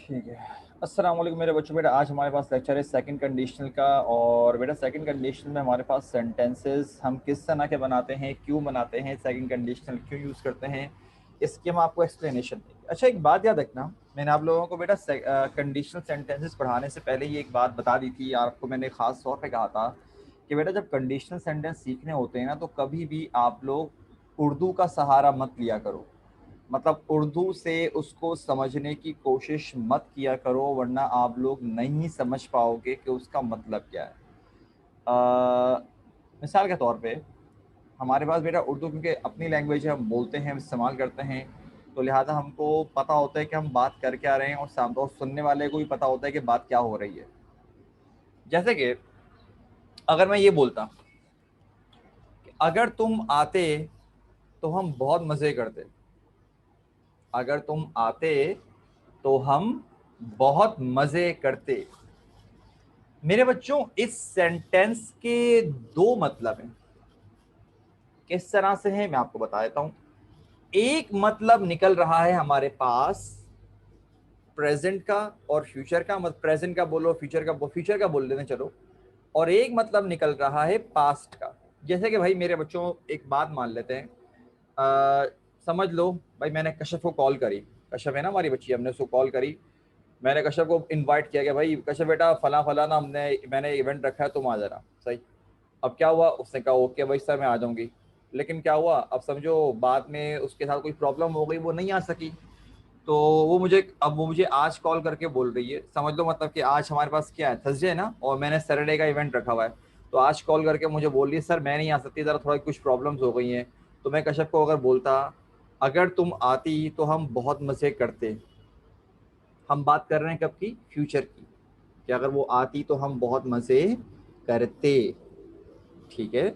ठीक है। अस्सलाम वालेकुम मेरे बच्चों। बेटा आज हमारे पास लेक्चर है सेकंड कंडीशनल का। और बेटा सेकंड कंडीशनल में हमारे पास सेंटेंसेस हम किस तरह के बनाते हैं, क्यों बनाते हैं, सेकंड कंडीशनल क्यों यूज़ करते हैं, इसकी हम आपको एक्सप्लेनेशन देंगे। अच्छा, एक बात याद रखना, मैंने आप लोगों को बेटा कंडीशनल सेंटेंसेस पढ़ाने से पहले ये एक बात बता दी थी, आपको मैंने ख़ास तौर पर कहा था कि बेटा जब कंडीशनल सेंटेंस सीखने होते हैं ना, तो कभी भी आप लोग उर्दू का सहारा मत लिया करो। मतलब उर्दू से उसको समझने की कोशिश मत किया करो, वरना आप लोग नहीं समझ पाओगे कि उसका मतलब क्या है। मिसाल के तौर पे हमारे पास बेटा उर्दू क्योंकि अपनी लैंग्वेज है, हम बोलते हैं, हम इस्तेमाल करते हैं, तो लिहाजा हमको पता होता है कि हम बात कर क्या रहे हैं, और सामने और सुनने वाले को भी पता होता है कि बात क्या हो रही है। जैसे कि अगर मैं ये बोलता कि अगर तुम आते तो हम बहुत मज़े करते, अगर तुम आते तो हम बहुत मजे करते। मेरे बच्चों इस सेंटेंस के दो मतलब हैं। किस तरह से हैं मैं आपको बता देता हूं। एक मतलब निकल रहा है हमारे पास प्रेजेंट का और फ्यूचर का, मतलब प्रेजेंट का बोलो, फ्यूचर का बोल लेते चलो। और एक मतलब निकल रहा है पास्ट का। जैसे कि भाई मेरे बच्चों एक बात मान लेते हैं, अ, समझ लो भाई मैंने कश्यप को कॉल करी। कश्यप है ना हमारी बच्ची, हमने उसको कॉल करी। मैंने कश्यप को इनवाइट किया कि भाई कश्यप बेटा फला फला ना मैंने इवेंट रखा है, तुम आ जाना। सही। अब क्या हुआ, उसने कहा ओके भाई सर मैं आ जाऊंगी। लेकिन क्या हुआ, अब समझो बाद में उसके साथ कोई प्रॉब्लम हो गई, वो नहीं आ सकी। तो वो मुझे आज कॉल करके बोल रही है, समझ लो मतलब कि आज हमारे पास क्या है, थर्सडे है ना, और मैंने सैटरडे का इवेंट रखा हुआ है। तो आज कॉल करके मुझे बोल रही है सर मैं नहीं आ सकती, ज़रा थोड़ा कुछ प्रॉब्लम्स हो गई हैं। तो मैं कश्यप को अगर बोलता अगर तुम आती तो हम बहुत मज़े करते, हम बात कर रहे हैं कब की, फ्यूचर की, कि अगर वो आती तो हम बहुत मज़े करते। ठीक है,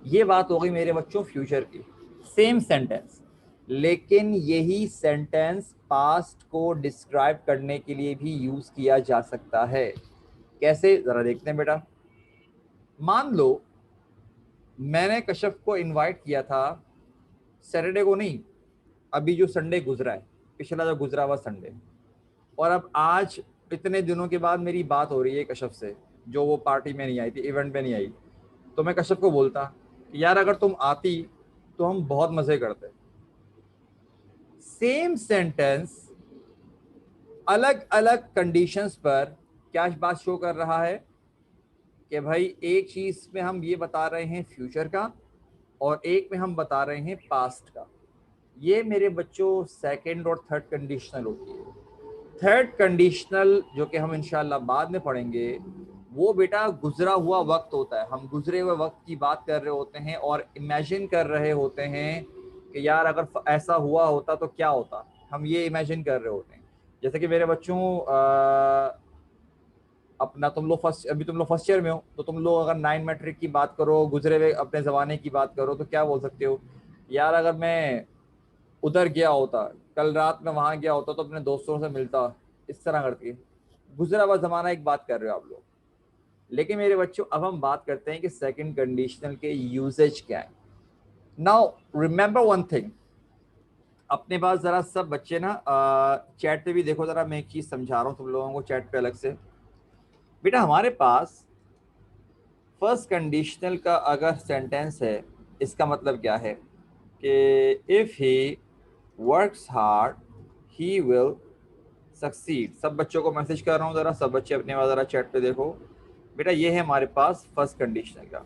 ये बात हो गई मेरे बच्चों फ्यूचर की। सेम सेंटेंस, लेकिन यही सेंटेंस पास्ट को डिस्क्राइब करने के लिए भी यूज किया जा सकता है। कैसे, जरा देखते हैं बेटा। मान लो मैंने कश्यप को इनवाइट किया था सैटरडे को नहीं, अभी जो संडे गुजरा है, पिछला जो गुजरा हुआ संडे। और अब आज इतने दिनों के बाद मेरी बात हो रही है कश्यप से, जो वो पार्टी में नहीं आई थी, इवेंट में नहीं आई। तो मैं कश्यप को बोलता कि यार अगर तुम आती तो हम बहुत मजे करते। सेम सेंटेंस अलग अलग कंडीशंस पर क्या बात शो कर रहा है कि भाई एक चीज में हम ये बता रहे हैं फ्यूचर का, और एक में हम बता रहे हैं पास्ट का। ये मेरे बच्चों सेकंड और थर्ड कंडीशनल होती है। थर्ड कंडीशनल जो कि हम इंशाल्लाह बाद में पढ़ेंगे, वो बेटा गुजरा हुआ वक्त होता है। हम गुजरे हुए वक्त की बात कर रहे होते हैं और इमेजिन कर रहे होते हैं कि यार अगर ऐसा हुआ होता तो क्या होता, हम ये इमेजिन कर रहे होते हैं। जैसे कि मेरे बच्चों अपना तुम लोग फर्स्ट ईयर में हो, तो तुम लोग अगर 9 मैट्रिक की बात करो, गुजरे हुए अपने ज़माने की बात करो, तो क्या बोल सकते हो, यार अगर मैं उधर गया होता, कल रात में वहां गया होता तो अपने दोस्तों से मिलता, इस तरह करके। गुजरा हुआ जमाना एक बात कर रहे हो आप लोग। लेकिन मेरे बच्चों अब हम बात करते हैं कि सेकंड कंडीशनल के यूजेज क्या है। नाउ रिमेंबर वन थिंग, अपने पास जरा सब बच्चे ना चैट पे भी देखो, जरा मैं एक चीज समझा रहा हूँ तुम लोगों को चैट पे अलग से। बेटा हमारे पास फर्स्ट कंडीशनल का अगर सेंटेंस है, इसका मतलब क्या है कि if he works hard he will succeed. सब बच्चों को मैसेज कर रहा हूँ, जरा सब बच्चे अपने पास जरा चैट पे देखो। बेटा ये है हमारे पास फर्स्ट कंडीशनल का।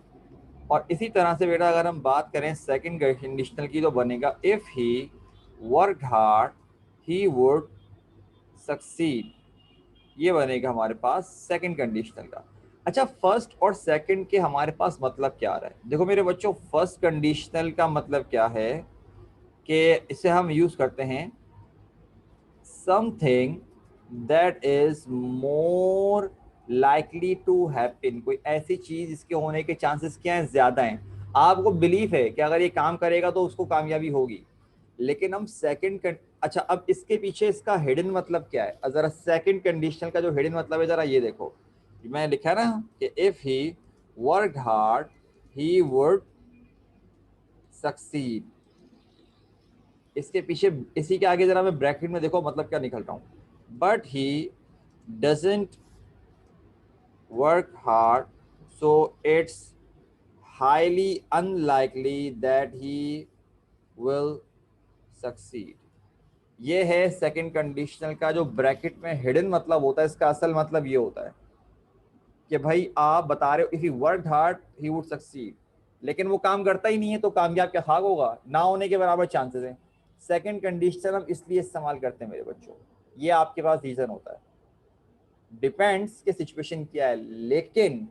और इसी तरह से बेटा अगर हम बात करें सेकंड कंडीशनल की, तो बनेगा if he work hard he would succeed. ये बनेगा हमारे पास सेकंड कंडीशनल का। अच्छा, फर्स्ट और सेकंड के हमारे पास मतलब क्या आ रहा है, देखो मेरे बच्चों। फर्स्ट कंडीशनल का मतलब क्या है कि इसे हम यूज करते हैं something that is more likely to happen. कोई ऐसी चीज इसके होने के चांसेस क्या हैं, ज्यादा हैं। आपको बिलीफ है कि अगर ये काम करेगा तो उसको कामयाबी होगी। लेकिन हम अच्छा, अब इसके पीछे इसका हिडन मतलब क्या है, जरा सेकंड कंडीशनल का जो हिडन मतलब है, जरा ये देखो। मैं लिखा है ना कि if he work hard he would succeed. इसके पीछे, इसी के आगे जरा मैं ब्रैकेट में देखो मतलब क्या निकल रहा हूं। but he doesn't work hard, so it's highly unlikely that he will succeed. ये है सेकंड कंडीशनल का जो ब्रैकेट में हिडन मतलब होता है, इसका असल मतलब ये होता है कि भाई आप बता रहे हो if he work hard he would succeed, लेकिन वो काम करता ही नहीं है तो कामयाब क्या खाक होगा, ना होने के बराबर चांसेस हैं। सेकंड कंडीशनल हम इसलिए इस्तेमाल करते हैं मेरे बच्चों, ये आपके पास रीजन होता है, डिपेंड्स कि सिचुएशन क्या है, लेकिन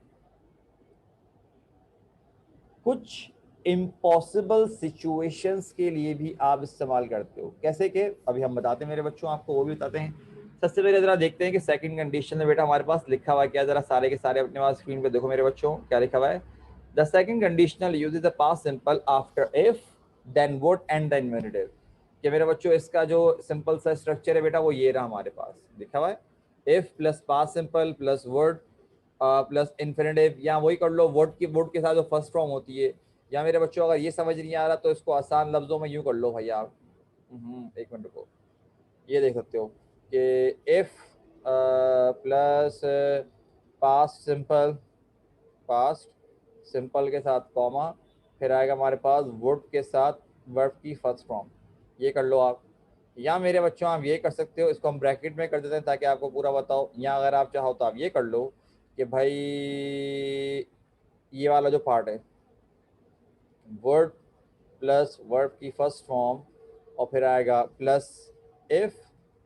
कुछ इम्पॉसिबल सिचुएशंस के लिए भी आप इस्तेमाल करते हो। कैसे कि अभी हम बताते हैं मेरे बच्चों, आपको वो भी बताते हैं। सबसे पहले जरा देखते हैं कि सेकंड कंडीशन में बेटा हमारे पास लिखा हुआ क्या, जरा सारे के सारे अपने पास स्क्रीन पे देखो मेरे बच्चों क्या लिखा हुआ है। The second conditional uses the past simple after if then would and then infinitive. कि मेरे बच्चों इसका जो सिंपल सा स्ट्रक्चर है बेटा वो ये रहा हमारे पास लिखा हुआ है, if plus past simple plus word plus infinitive, या वही कर लो वर्ड के साथ जो फर्स्ट फॉर्म होती है। या मेरे बच्चों अगर ये समझ नहीं आ रहा तो इसको आसान लफ्जों में यूं कर लो भाई आप, एक मिनट रुको, ये देख सकते हो कि if plus past simple, past simple के साथ कॉमा, फिर आएगा हमारे पास वुड के साथ वर्ब की फर्स्ट फॉर्म, ये कर लो आप। या मेरे बच्चों आप ये कर सकते हो, इसको हम ब्रैकेट में कर देते हैं ताकि आपको पूरा बताओ, या अगर आप चाहो तो आप ये कर लो कि भाई ये वाला जो पार्ट है वर्ड प्लस वर्ब की फर्स्ट फॉर्म और फिर आएगा प्लस इफ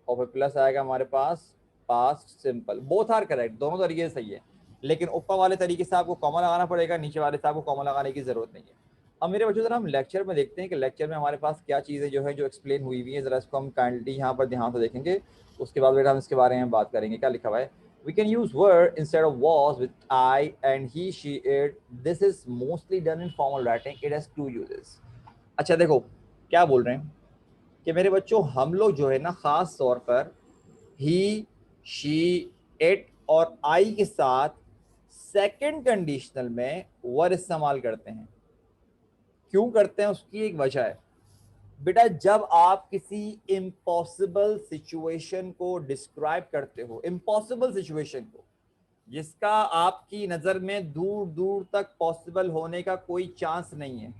और फिर प्लस आएगा हमारे पास past simple, both are correct, दोनों तरीके से सही है, लेकिन ऊपर वाले तरीके से आपको कॉमा लगाना पड़ेगा, नीचे वाले से आपको कॉमा लगाने की जरूरत नहीं है। अब मेरे बच्चों जरा हम लेक्चर में देखते हैं कि लेक्चर में हमारे पास क्या चीज़ें जो है जो एक्सप्लेन हुई हुई है, जरा इसको हम काइंडली यहाँ पर ध्यान से देखेंगे, उसके बाद बेटा हम इसके बारे में बात करेंगे। क्या लिखा हुआ है, we can use were instead of was with I and he she it, this is mostly done in formal writing, it has two uses। अच्छा देखो क्या बोल रहे हैं कि मेरे बच्चों हम लोग जो है ना खास तौर पर ही शी इट और आई के साथ सेकंड कंडीशनल में वर इस्तेमाल करते हैं। क्यों करते हैं उसकी एक वजह है बेटा, जब आप किसी इम्पॉसिबल सिचुएशन को डिस्क्राइब करते हो, इम्पॉसिबल सिचुएशन को जिसका आपकी नजर में दूर दूर तक पॉसिबल होने का कोई चांस नहीं है,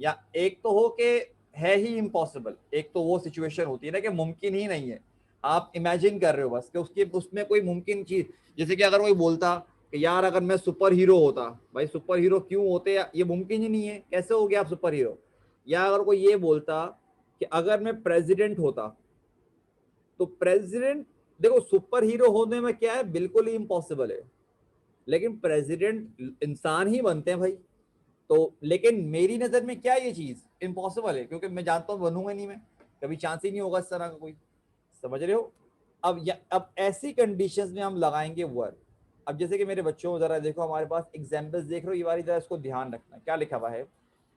या एक तो हो कि है ही इम्पॉसिबल, एक तो वो सिचुएशन होती है ना कि मुमकिन ही नहीं है, आप इमेजिन कर रहे हो बस कि उसके उसमें कोई मुमकिन चीज, जैसे कि अगर कोई बोलता कि यार अगर मैं सुपर हीरो होता, भाई सुपर हीरो क्यों होते, ये मुमकिन ही नहीं है, कैसे हो गया आप सुपर हीरो। या अगर कोई ये बोलता कि अगर मैं प्रेसिडेंट होता, तो प्रेसिडेंट, देखो सुपर हीरो होने में क्या है बिल्कुल ही इम्पॉसिबल है, लेकिन प्रेसिडेंट इंसान ही बनते हैं भाई। तो लेकिन मेरी नजर में क्या ये चीज इम्पॉसिबल है, क्योंकि मैं जानता हूं बनूंगा नहीं, मैं कभी चांस ही नहीं होगा इस तरह का कोई, समझ रहे हो। अब ऐसी कंडीशंस में हम लगाएंगे वर्ड। अब जैसे कि मेरे बच्चों जरा देखो हमारे पास एग्जांपल्स देख रहे हो, ये वाली जरा इसको ध्यान रखना क्या लिखा हुआ है।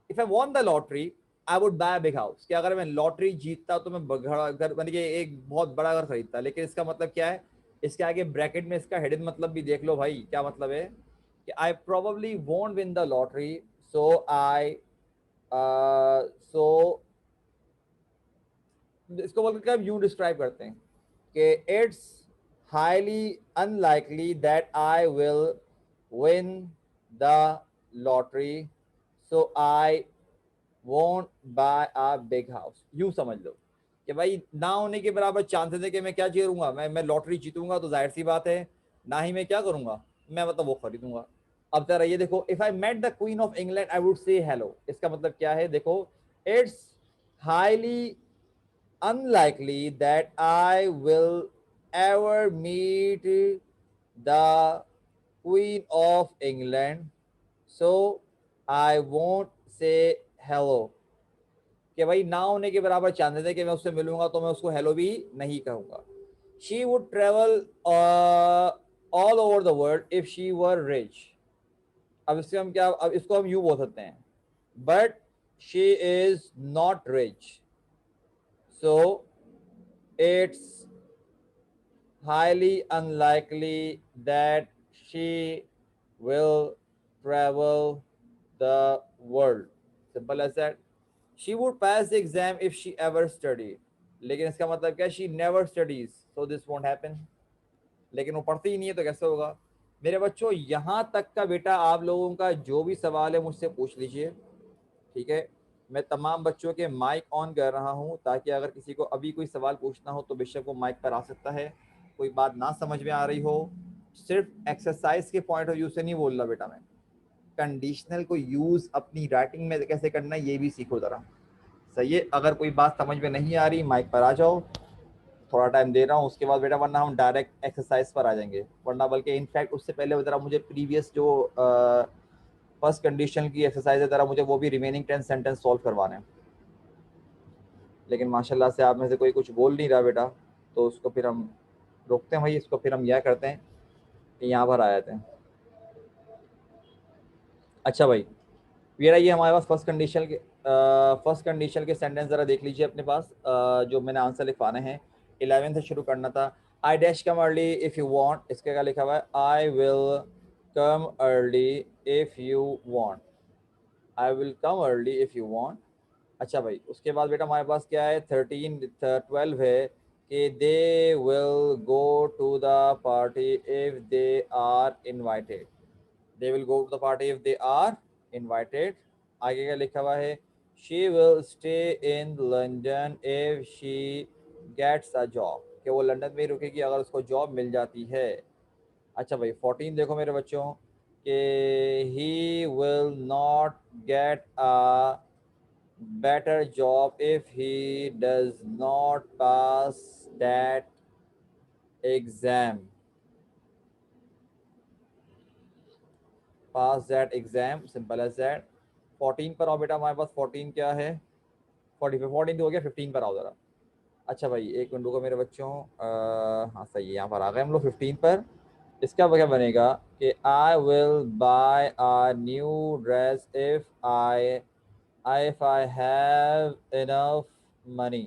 If I want the lottery I would buy big house, कि अगर मैं लॉटरी जीतता तो मैं घर मतलब कि एक बहुत बड़ा घर खरीदता, लेकिन इसका मतलब क्या है, इसके आगे ब्रैकेट में इसका हिडन मतलब भी देख लो भाई, क्या मतलब है कि I probably won't win the lottery, so I so इसको बोलकर हम यूं डिस्क्राइब करते हैं कि it's highly unlikely that I will win the lottery, so I won't buy a big house. यूं समझ लो कि भाई ना होने के बराबर चांसेस है कि मैं क्या जीतूंगा, मैं लॉटरी जीतूंगा तो जाहिर सी बात है ना ही मैं क्या करूंगा, मैं मतलब वो खरीदूंगा। अब जरा ये देखो, if I met the queen of England I would say hello, इसका मतलब क्या है देखो, it's highly unlikely that I will ever meet the Queen of England, so I won't say hello। कि भाई ना होने के बराबर चांसेस है कि मैं उससे मिलूंगा तो मैं उसको हेलो भी नहीं कहूंगा। She would travel all over the world if she were rich. अब इससे हम क्या, अब इसको हम यूं बोल सकते हैं, but she is not rich, so it's highly unlikely that she will travel the world. Simple as that. She would pass the exam if she ever studied. लेकिन इसका मतलब क्या, she never studies so this won't happen. लेकिन वो पढ़ती ही नहीं है तो कैसे होगा। मेरे बच्चों यहाँ तक का बेटा आप लोगों का जो भी सवाल है मुझसे पूछ लीजिए, ठीक है। मैं तमाम बच्चों के माइक ऑन कर रहा हूँ ताकि अगर किसी को अभी कोई सवाल पूछना हो तो बेशक वो माइक पर आ सकता है। कोई बात ना समझ में आ रही हो, सिर्फ एक्सरसाइज के पॉइंट ऑफ व्यू से नहीं बोल रहा बेटा मैं, कंडीशनल को यूज अपनी राइटिंग में कैसे करना है ये भी सीखो जरा। सही है, अगर कोई बात समझ में नहीं आ रही माइक पर आ जाओ, थोड़ा टाइम दे रहा हूँ उसके बाद बेटा, वरना हम डायरेक्ट एक्सरसाइज पर आ जाएंगे। वरना बल्कि इनफैक्ट उससे पहले जरा मुझे प्रीवियस जो फर्स्ट कंडीशन की एक्सरसाइज है जरा मुझे वो भी रिमेनिंग 10 सेंटेंस सॉल्व करवाने हैं। लेकिन माशाल्लाह से आप में से कोई कुछ बोल नहीं रहा बेटा, तो उसको फिर हम रोकते हैं भाई, इसको फिर हम यह करते हैं कि यहाँ पर आ जाते हैं। अच्छा भाई, ये रहा, ये हमारे पास फर्स्ट कंडीशन के सेंटेंस जरा देख लीजिए अपने पास, जो मैंने आंसर लिखवाने हैं। 11 से शुरू करना था। I dash come early if you want, इसके क्या लिखा हुआ है, I will come early if you want, I will come early if you want. अच्छा भाई, उसके बाद बेटा हमारे पास क्या है, 12 है कि they will go to the party if they are invited, they will go to the party if they are invited. आगे क्या लिखा हुआ है, she will stay in London if she gets a job, कि वो लंदन में ही रुकेगी अगर उसको जॉब मिल जाती है। अच्छा भाई 14 देखो मेरे बच्चों, कि he will not get a better job if he does not pass that exam, pass that exam, simple as that। 14 पर आओ बेटा, हमारे पास 14 क्या है, 14 तो हो गया, 15 पर आओ जरा। अच्छा भाई एक मिनट रुको मेरे बच्चों, हाँ सही है, यहाँ पर आ गए हम लोग 15 पर। इसका क्या बनेगा कि I will buy a new dress if I have enough money.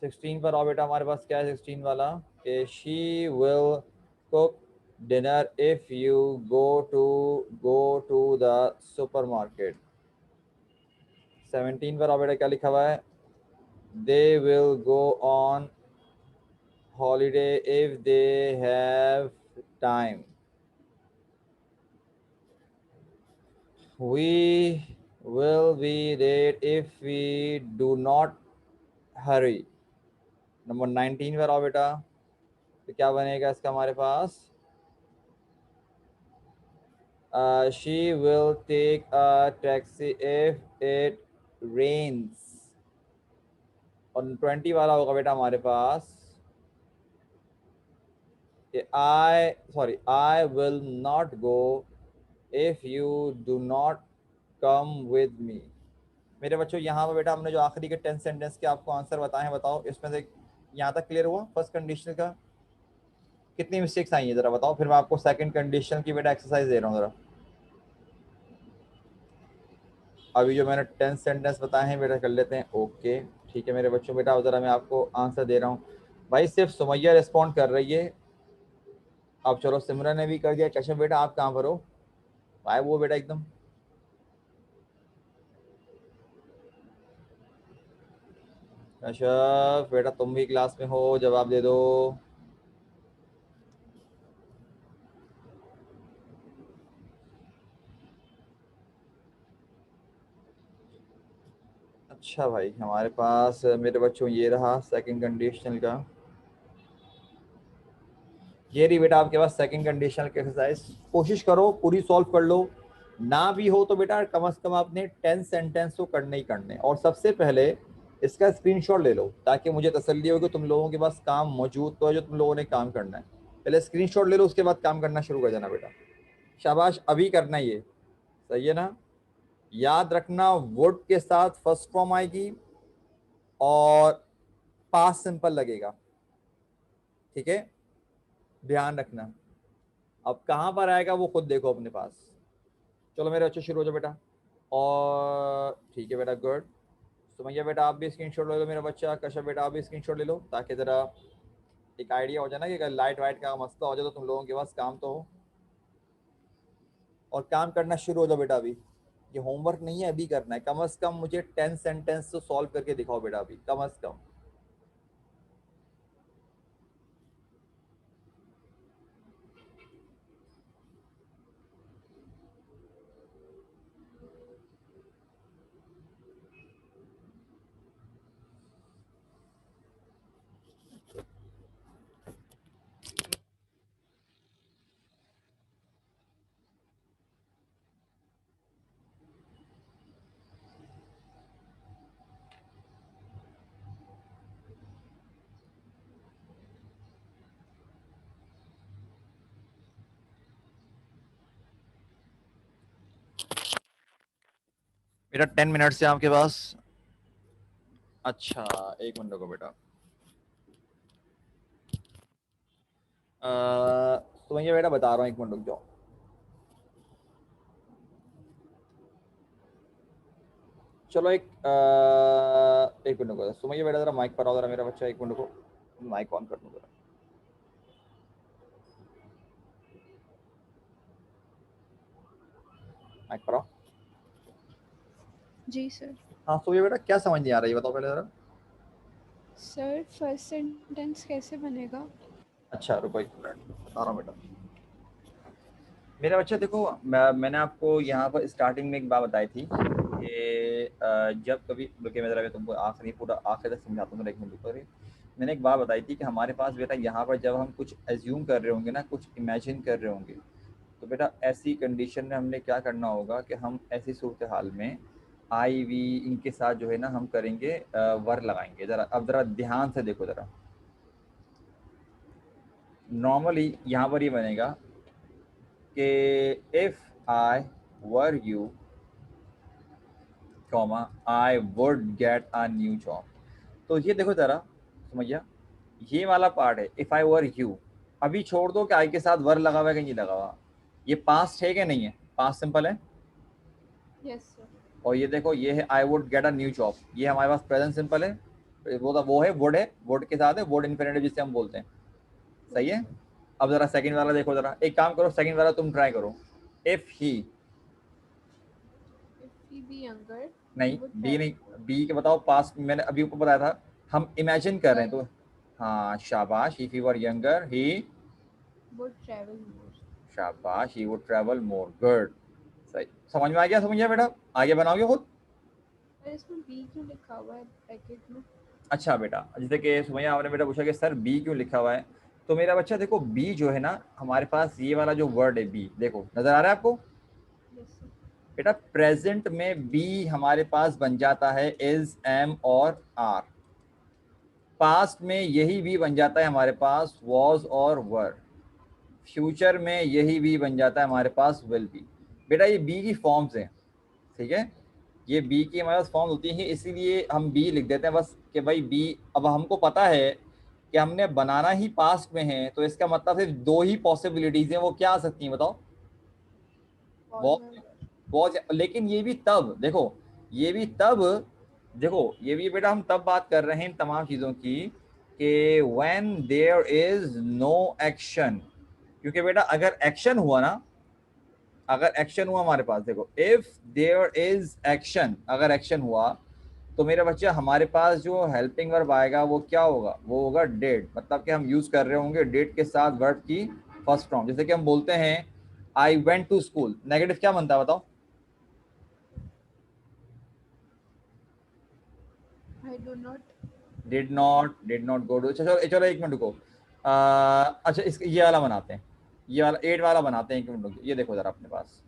16 पर आओ बेटा, हमारे पास क्या है 16 वाला, कि she will cook dinner if you go to the supermarket. 17 पर आओ बेटा, क्या लिखा हुआ है, they will go on holiday if they have time, we will be late if we do not hurry. Number 19 पर आओ बेटा, तो क्या बनेगा इसका हमारे पास, she will take a taxi if it rains। और 20 वाला होगा बेटा हमारे पास, I will not go if you do not come with me. मेरे बच्चों यहाँ पर बेटा हमने जो आखिरी के 10 सेंटेंस के आपको आंसर बताए हैं, बताओ इसमें से यहाँ तक क्लियर हुआ फर्स्ट कंडीशन का, कितनी मिस्टेक्स आई हैं जरा बताओ, फिर मैं आपको सेकंड कंडीशन की बेटा एक्सरसाइज दे रहा हूँ जरा। अभी जो मैंने 10 सेंटेंस बताए हैं बेटा कर लेते हैं, ओके ठीक है मेरे बच्चों। बेटा ज़रा मैं आपको आंसर दे रहा हूँ। भाई सिर्फ सुमैया रिस्पॉन्ड कर रही है। अब चलो सिमरन ने भी कर दिया। कश्यप बेटा आप कहाँ पर हो, भाई वो बेटा एकदम, कश्यप बेटा तुम भी क्लास में हो, जवाब दे दो। अच्छा भाई हमारे पास मेरे बच्चों ये रहा सेकंड कंडीशनल का, ये रही बेटा आपके पास सेकंड कंडीशनल की एक्सरसाइज। कोशिश करो पूरी सॉल्व कर लो, ना भी हो तो बेटा कम से कम आपने 10 सेंटेंस तो करने ही करने। और सबसे पहले इसका स्क्रीनशॉट ले लो ताकि मुझे तसल्ली हो कि तुम लोगों के पास काम मौजूद तो है जो तुम लोगों ने काम करना है। पहले स्क्रीनशॉट ले लो, उसके बाद काम करना शुरू कर देना बेटा। शाबाश, अभी करना ये सही है ना। याद रखना वुड के साथ फर्स्ट फॉर्म आएगी और पास सिंपल लगेगा, ठीक है, ध्यान रखना। अब कहाँ पर आएगा वो खुद देखो अपने पास। चलो मेरे बच्चे शुरू हो जाओ बेटा। और ठीक है बेटा, गुड। सुमैया बेटा आप भी स्क्रीनशॉट ले लो मेरा बच्चा। कश्यप बेटा आप भी स्क्रीनशॉट ले लो ताकि ज़रा एक आइडिया हो जाए ना कि अगर लाइट वाइट का मसला हो जाए तो तुम लोगों के पास काम तो हो। और काम करना शुरू हो जाओ बेटा अभी। ये होमवर्क नहीं है, अभी करना है। कम से कम मुझे 10 सेंटेंस तो सॉल्व करके दिखाओ बेटा अभी, कम से कम। बेटा 10 मिनट से आपके पास। अच्छा, एक मिनट को बेटा। तो मैं ये बेटा बता रहा हूँ, एक मिनट रुक जाओ। चलो एक मिनट को सुमैया बेटा, जरा माइक पर आओ जरा मेरा बच्चा, एक मिनट को माइक ऑन कर दूँ जरा। माइक पर आओ। जी सर। हाँ सुमैया बेटा, क्या समझ नहीं आ रहा है, ये बताओ पहले जरा। सर फर्स्ट सेंटेंस कैसे बनेगा? अच्छा रुको एक मिनट, बता रहा हूँ बेटा। मेरा बच्चा देखो, मैंने आपको यहाँ पर स्टार्टिंग में एक बात बताई थी कि जब कभी रुके, मैं जरा तुमको आखिरी पूरा आखिर तक समझाता हूँ, एक मिनट रुको। मैंने एक बात बताई थी कि हमारे पास बेटा यहाँ पर जब हम कुछ एज्यूम कर रहे होंगे ना, कुछ इमेजिन कर रहे होंगे, तो बेटा ऐसी कंडीशन में हमने क्या करना होगा कि हम ऐसी सूरत हाल में आई वी इनके साथ जो है ना हम करेंगे वर लगाएंगे। जरा अब जरा ध्यान से देखो जरा। नॉर्मली यहाँ पर ये बनेगा कि if I were you comma I would get a new job. तो ये देखो जरा समझिए, ये वाला पार्ट है इफ आई वर यू। अभी छोड़ दो कि आई के साथ वर लगा हुआ है कि नहीं लगा हुआ। ये पास्ट है कि नहीं है? पास्ट सिंपल है। Yes sir. और ये देखो, ये है I would get a new job, ये हमारे पास प्रेजेंट सिंपल है। वो है वुड, है वुड के साथ है वुड इन्फिनिटिव जिसे हम बोलते हैं। सही है। अब जरा सेकंड वाला देखो जरा, एक काम करो, सेकंड वाला तुम ट्राई करो। If he, if he be younger he नहीं वुड बी ट्रैवल नहीं, मोर। बी के बताओ पास्ट। मैंने अभी ऊपर बताया था हम इमेजिन कर रहे हैं वर तो। हाँ शाबाश, if he were younger he, would travel more. शाबाश, he would travel more, good. सही, समझ में आ गया? समझिए बेटा, आगे बनाओगे खुद। सर इसमें बी क्यों लिखा हुआ है ब्रैकेट में? अच्छा बेटा, जैसे कि सुमैया आपने बेटा पूछा कि सर बी क्यों लिखा हुआ है, तो मेरा बच्चा देखो बी जो है ना हमारे पास, ये वाला जो वर्ड है बी, देखो नजर आ रहा है आपको? Yes sir. बेटा प्रेजेंट में बी हमारे पास बन जाता है इज, एम और आर। पास्ट में यही बी बन जाता है हमारे पास वॉज और वर। फ्यूचर में यही बी बन जाता है हमारे पास विल बी। बेटा ये बी की फॉर्म्स हैं, ठीक है। ये बी की हमारे पास फॉर्म होती है, इसीलिए हम बी लिख देते हैं बस कि भाई बी। अब हमको पता है कि हमने बनाना ही पास्ट में है, तो इसका मतलब सिर्फ दो ही पॉसिबिलिटीज हैं, वो क्या आ सकती हैं बताओ? वॉज और बहुत वर। बहुत, लेकिन ये भी तब देखो, ये भी तब देखो, ये भी बेटा हम तब बात कर रहे हैं इन तमाम चीज़ों की कि when there is no action. क्योंकि बेटा अगर एक्शन हुआ ना, अगर एक्शन हुआ हमारे पास, देखो इफ देयर इज एक्शन, अगर एक्शन हुआ तो मेरे बच्चे हमारे पास जो हेल्पिंग वर्ब आएगा वो क्या होगा? वो होगा डेड। मतलब कि हम यूज कर रहे होंगे डेड के साथ वर्ब की फर्स्ट फॉर्म। जैसे कि हम बोलते हैं I went to school, negative क्या बनता है बताओ? I do not. Did not go to. अच्छा चलो चलो एक मिनट रुको। अच्छा इस ये वाला बनाते हैं, ये वाला एट वाला बनाते हैं, एक मिनट रुको। ये देखो जरा अपने पास।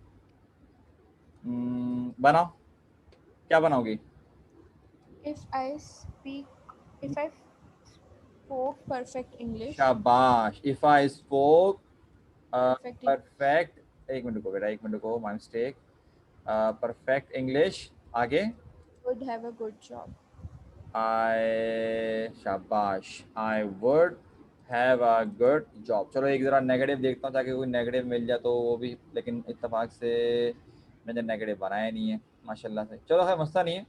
बनाओ, क्या बनाओगी? If I speak if I spoke perfect English. शाबाश, if I spoke perfect English perfect. एक मिनट को बेटा, एक मिनट को, माय मिस्टेक। परफेक्ट इंग्लिश, आगे। Would have a good job. I, शाबाश, I would have a good job. चलो एक ज़रा नेगेटिव देखता हूँ ताकि कोई नेगेटिव मिल जाए तो वो भी, लेकिन इत्तेफाक से मैंने नेगेटिव बनाया नहीं है माशाल्लाह से। चलो खैर मसला नहीं है।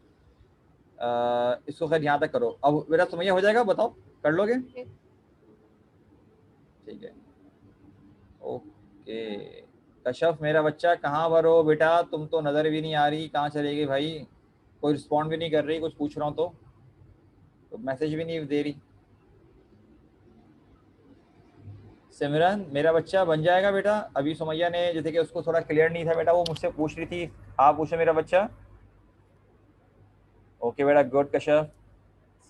इसको खैर यहाँ तक करो। अब बेटा तुम्हें हो जाएगा, बताओ कर लोगे? यस। ठीक है, ओके। कशफ मेरा बच्चा कहाँ पर हो बेटा, तुम तो नजर भी नहीं आ रही, कहाँ चले गई भाई? कोई रिस्पॉन्ड भी नहीं कर रही, कुछ पूछ रहा हूँ तो मैसेज भी नहीं दे रही। सिमरन मेरा बच्चा बन जाएगा बेटा। अभी सुमैया ने जैसे कि उसको थोड़ा क्लियर नहीं था बेटा, वो मुझसे पूछ रही थी, आप पूछे मेरा बच्चा। ओके बेटा, गुड कश्यप।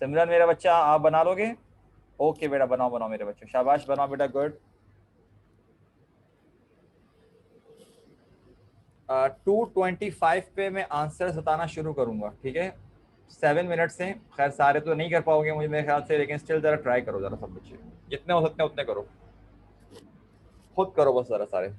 सिमरन मेरा बच्चा आप बना लोगे? ओके बेटा, बनाओ बनाओ मेरे बच्चे, शाबाश बनाओ बेटा, गुड। 2:25 पे मैं आंसर बताना शुरू करूंगा, ठीक है? 7 मिनट से, खैर सारे तो नहीं कर पाओगे मुझे मेरे ख्याल से, लेकिन स्टिल जरा ट्राई करो, जरा सब बच्चे जितने हो सकते हैं उतने करो, खुद करो बस जरा सारे।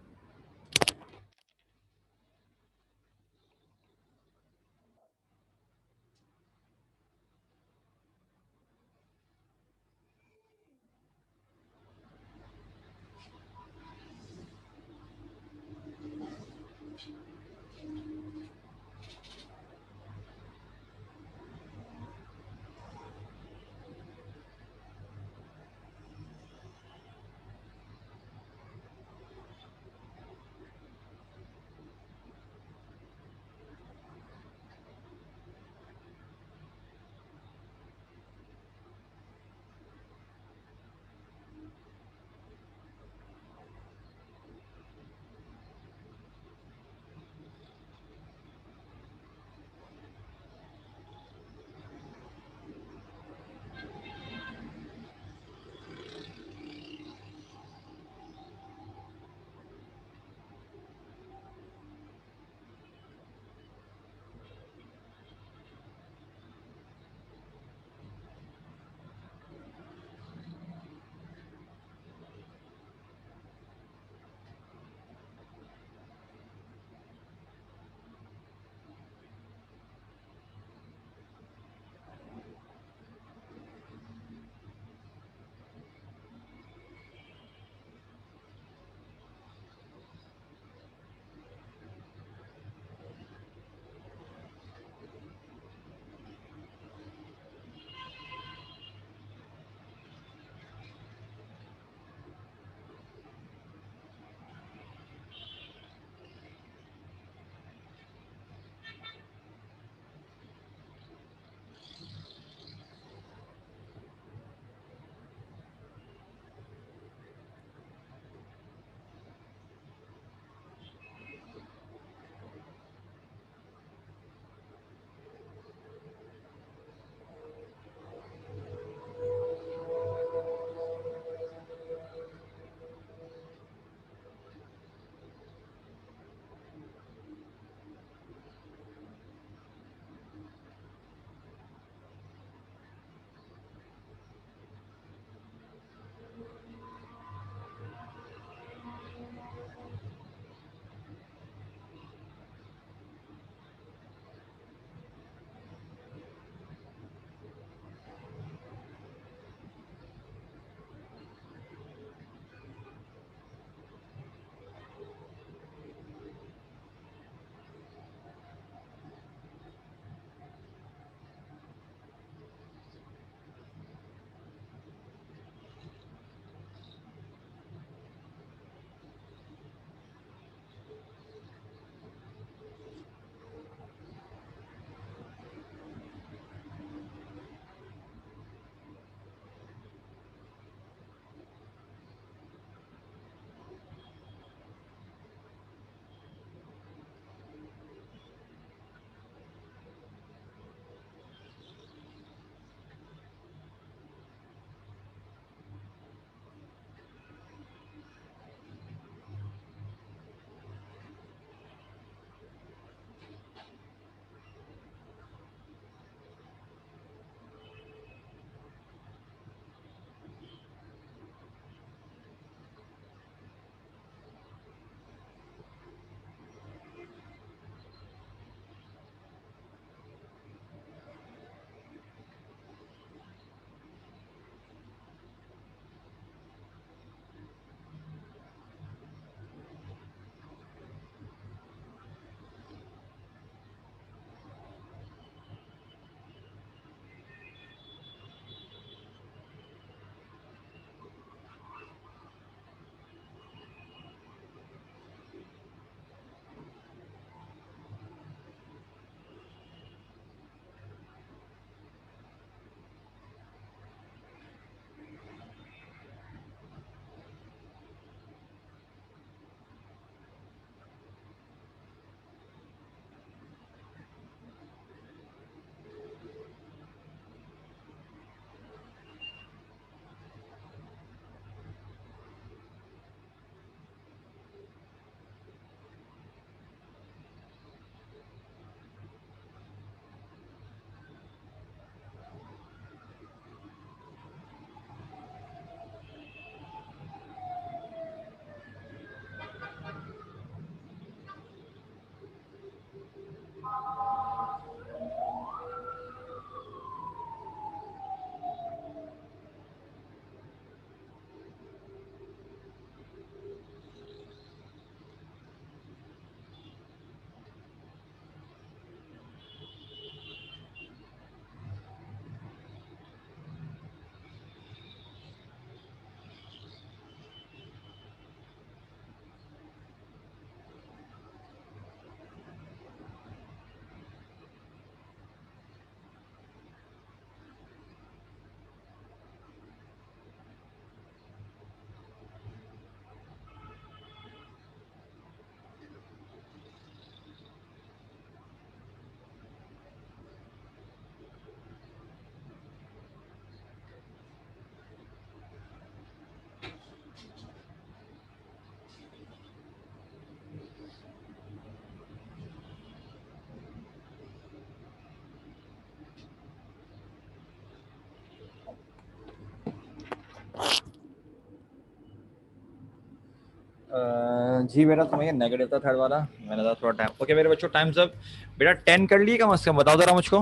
जी बेटा तुम्हें नेगेटिव था थर्ड वाला, मैंने कहा थोड़ा टाइम। ओके मेरे बच्चों टाइम्स अप। बेटा 10 कर लिए कम से कम, बताओ जरा मुझको।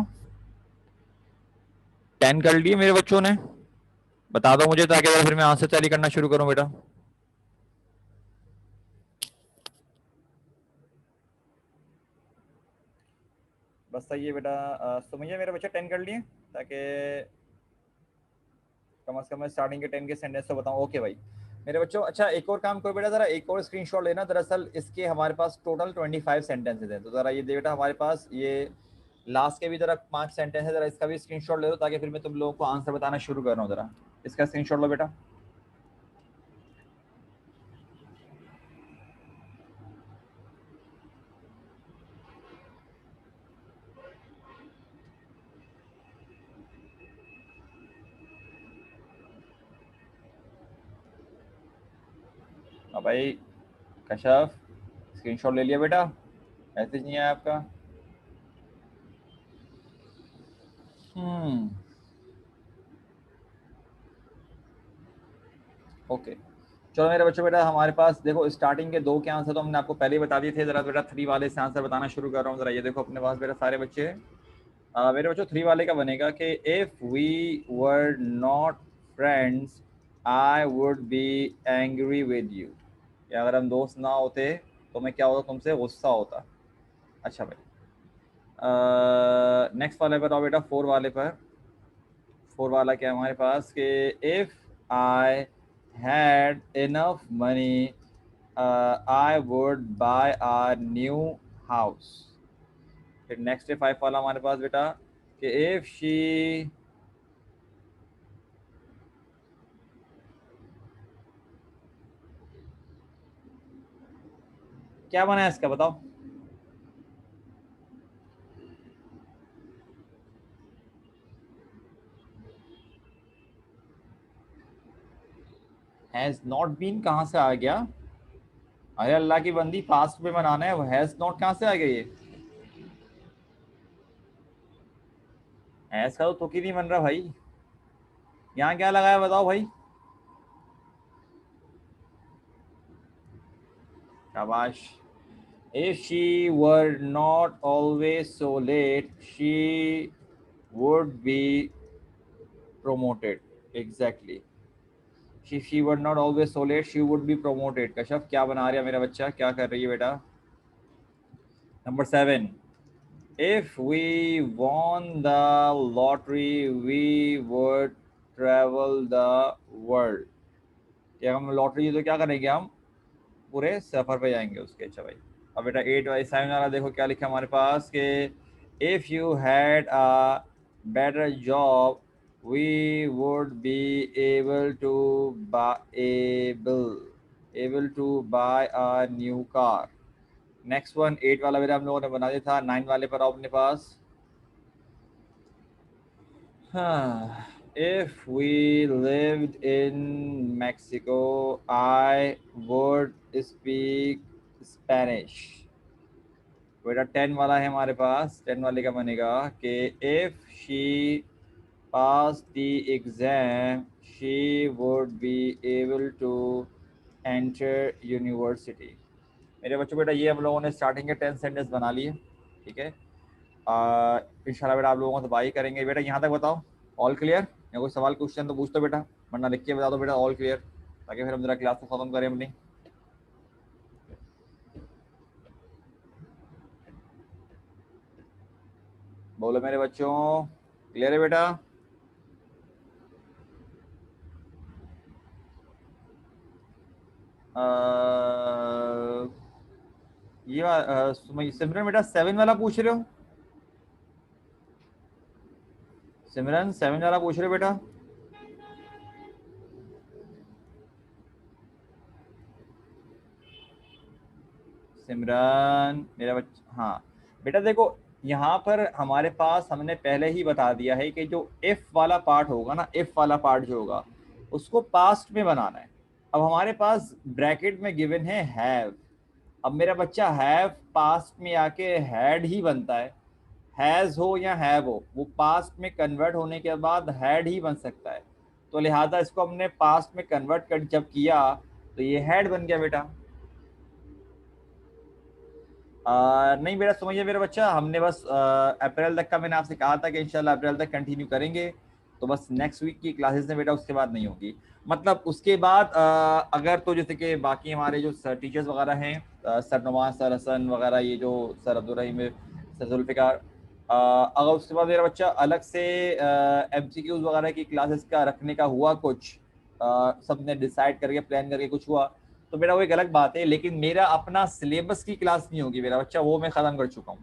10 कर लिए मेरे बच्चों ने? बता दो मुझे ताकि फिर मैं आंसर तैयारी करना शुरू करूं बेटा। बस सही है बेटा। सुमैया मेरे बच्चे 10 कर लिए, ताकि कम से कम स्टार्टिंग के 10 के सेंटेंस तो बताऊं। ओके भाई मेरे बच्चों, अच्छा एक और काम करो बेटा, जरा एक और स्क्रीनशॉट लेना। दरअसल इसके हमारे पास टोटल 25 सेंटेंसेस हैं, तो जरा ये दे बेटा हमारे पास ये लास्ट के भी जरा 5 सेंटेंस है, जरा इसका भी स्क्रीनशॉट ले लो ताकि फिर मैं तुम लोगों को आंसर बताना शुरू कर रहा हूँ। जरा इसका स्क्रीनशॉट लो बेटा। भाई कशफ स्क्रीनशॉट ले लिया बेटा? मैसेज नहीं आया आपका? ओके चलो मेरे बच्चों, बेटा हमारे पास देखो स्टार्टिंग के 2 के आंसर तो हमने आपको पहले ही बता दिए थे। जरा बेटा 3 वाले से आंसर बताना शुरू कर रहा हूँ। जरा ये देखो अपने पास बेटा सारे बच्चे। मेरे बच्चों 3 वाले का बनेगा कि if we were not friends I would be angry with you. या अगर हम दोस्त ना होते तो मैं क्या होता, तुमसे गुस्सा होता। अच्छा भाई नेक्स्ट वाले पर आओ बेटा, 4 वाले पर। 4 वाला क्या है हमारे पास कि if I had enough money I would buy a new house. फिर नेक्स्ट 5 वाला हमारे पास बेटा कि इफ शी, क्या बना है इसका बताओ। हैज नॉट बीन कहां से आ गया? अरे अल्लाह की बंदी, पास्ट में बनाना है, वो हैज नॉट कहां से आ गया? ये हैज का तो तुक ही नहीं बन रहा भाई। यहाँ क्या लगाया बताओ भाई। शाबाश। If she were not always so late, she would be promoted. Exactly. If she were not always so late, she would be promoted. Kashaf क्या बना रहा है मेरा बच्चा, क्या कर रही है बेटा? Number 7, if we won the lottery, we would travel the world. क्या हम लॉटरी जीते तो क्या करेंगे हम? पूरे सफर पे जाएंगे उसके। अच्छा भाई अब बेटा 8 वाई 7 वाला देखो क्या लिखा हमारे पास कि if you had a better job we would be able to able to buy a new car. Next one 8 वाला बेटा हम लोगों ने बना दिया था। 9 वाले पर आओ अपने पास। हाँ, if we lived in Mexico, I would speak Spanish. बेटा 10 वाला है हमारे पास। 10 वाले का बनेगा कि if she passed the exam, she would be able to enter university. मेरे बच्चों बेटा ये हम लोगों ने स्टार्टिंग के 10 सेंटेंस बना लिए, ठीक है। इंशाल्लाह बेटा आप लोगों को तो बाई करेंगे। बेटा यहाँ तक बताओ ऑल क्लियर, या कोई सवाल क्वेश्चन तो पूछ दो बेटा, वरना लिख के बता दो बेटा ऑल क्लियर, ताकि फिर हम जरा क्लास को खत्म करें अपनी। बोलो मेरे बच्चों क्लियर है बेटा? ये सिमरन बेटा 7 वाला पूछ रहे हो? सिमरन 7 वाला पूछ रहे हो बेटा? सिमरन मेरा बच्चा, हाँ बेटा देखो यहाँ पर हमारे पास हमने पहले ही बता दिया है कि जो इफ वाला पार्ट होगा ना, इफ वाला पार्ट जो होगा उसको पास्ट में बनाना है। अब हमारे पास ब्रैकेट में गिवन है हैव। अब मेरा बच्चा हैव पास्ट में आके हैड ही बनता है। हैज हो या हैव हो, वो पास्ट में कन्वर्ट होने के बाद हैड ही बन सकता है। तो लिहाजा इसको हमने पास्ट में कन्वर्ट कर जब किया तो ये हैड बन गया बेटा। नहीं बेटा समझिए मेरा बच्चा, हमने बस अप्रैल तक का मैंने आपसे कहा था कि इंशाल्लाह अप्रैल तक कंटिन्यू करेंगे। तो बस नेक्स्ट वीक की क्लासेस ने बेटा उसके बाद नहीं होगी। मतलब उसके बाद अगर तो जैसे कि बाकी हमारे जो सर टीचर्स वगैरह हैं, सर नवाज, सर हसन वगैरह, ये जो सर अब्दुल रहीम, सर जुल्फ़िकार, अगर उसके बाद मेरा बच्चा अलग से MCQs वगैरह की क्लासेस का रखने का हुआ कुछ, सब ने डिसाइड करके प्लान करके कुछ हुआ तो मेरा वो एक अलग बात है, लेकिन मेरा अपना सिलेबस की क्लास नहीं होगी मेरा बच्चा, वो मैं खत्म कर चुका हूँ।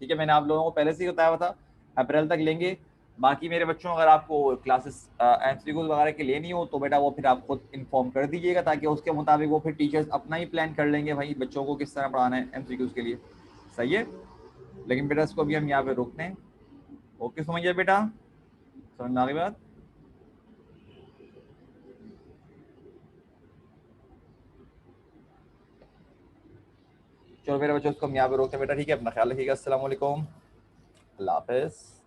ठीक है, मैंने आप लोगों को पहले से ही बताया हुआ था अप्रैल तक लेंगे। बाकी मेरे बच्चों अगर आपको क्लासेस MCQs वगैरह की लेनी हो तो बेटा वो फिर आप खुद इन्फॉर्म कर दीजिएगा, ताकि उसके मुताबिक वो फिर टीचर्स अपना ही प्लान कर लेंगे भाई बच्चों को किस तरह पढ़ाना है MCQs के लिए। सही है, लेकिन बेटा इसको भी हम यहाँ पे रोकते हैं। ओके समझिए बेटा, समझ में आ गई बात? चलो मेरे बच्चों, उसको हम यहाँ पे रोकते हैं बेटा। ठीक है, अपना ख्याल रखिएगा। अस्सलाम वालेकुम, अल्लाह हाफिज़।